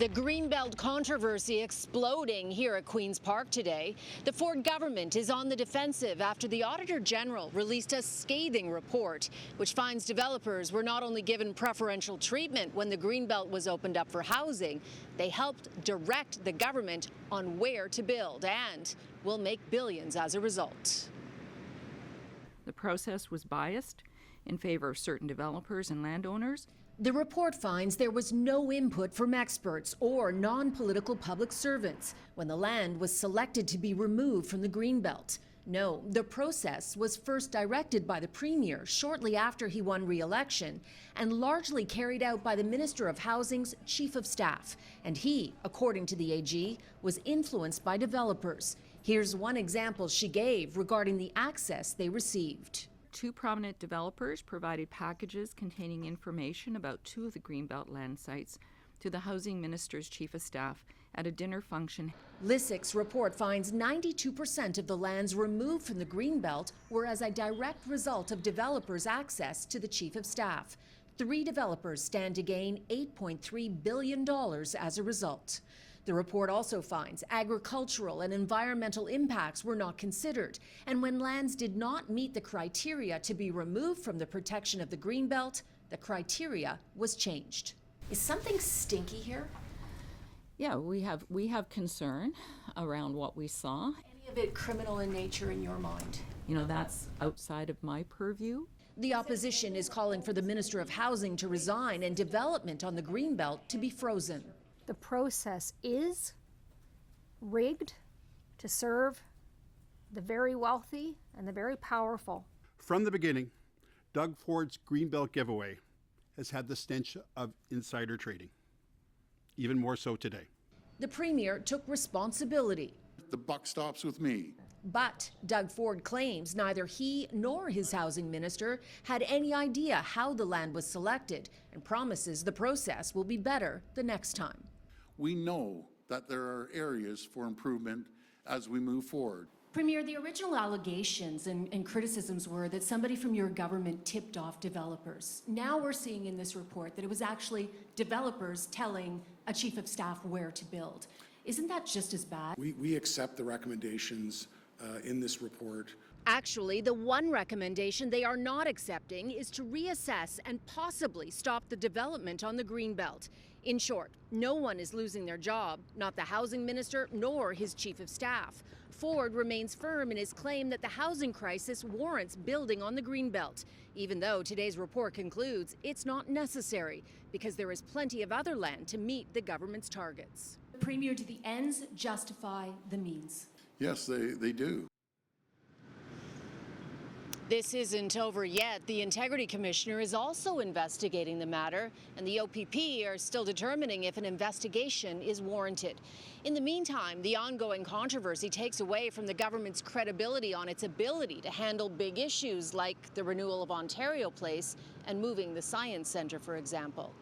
The Greenbelt controversy exploding here at Queen's Park today. The Ford government is on the defensive after the Auditor General released a scathing report, which finds developers were not only given preferential treatment when the Greenbelt was opened up for housing, they helped direct the government on where to build and will make billions as a result. The process was biased in favor of certain developers and landowners. The report finds there was no input from experts or non-political public servants when the land was selected to be removed from the Greenbelt. No, the process was first directed by the Premier shortly after he won re-election and largely carried out by the Minister of Housing's Chief of Staff. And he, according to the AG, was influenced by developers. Here's one example she gave regarding the access they received. Two prominent developers provided packages containing information about two of the Greenbelt land sites to the Housing Minister's Chief of Staff at a dinner function. Lysic's report finds 92% of the lands removed from the Greenbelt were as a direct result of developers' access to the Chief of Staff. 3 developers stand to gain $8.3 billion as a result. The report also finds agricultural and environmental impacts were not considered, and when lands did not meet the criteria to be removed from the protection of the Greenbelt, the criteria was changed. Is something stinky here? Yeah, we have concern around what we saw. Any of it criminal in nature in your mind? You know, that's outside of my purview. The opposition is calling for the Minister of Housing to resign and development on the Greenbelt to be frozen. The process is rigged to serve the very wealthy and the very powerful. From the beginning, Doug Ford's Greenbelt giveaway has had the stench of insider trading, even more so today. The Premier took responsibility. The buck stops with me. But Doug Ford claims neither he nor his housing minister had any idea how the land was selected and promises the process will be better the next time. We know that there are areas for improvement as we move forward. Premier, the original allegations and criticisms were that somebody from your government tipped off developers. Now we're seeing in this report that it was actually developers telling a chief of staff where to build. Isn't that just as bad? We accept the recommendations in this report. Actually, the one recommendation they are not accepting is to reassess and possibly stop the development on the Greenbelt. In short, no one is losing their job, not the housing minister nor his chief of staff. Ford remains firm in his claim that the housing crisis warrants building on the Greenbelt, even though today's report concludes it's not necessary because there is plenty of other land to meet the government's targets. Premier, do the ends justify the means? Yes, they do. This isn't over yet. The Integrity Commissioner is also investigating the matter, and the OPP are still determining if an investigation is warranted. In the meantime, the ongoing controversy takes away from the government's credibility on its ability to handle big issues like the renewal of Ontario Place and moving the Science Centre, for example.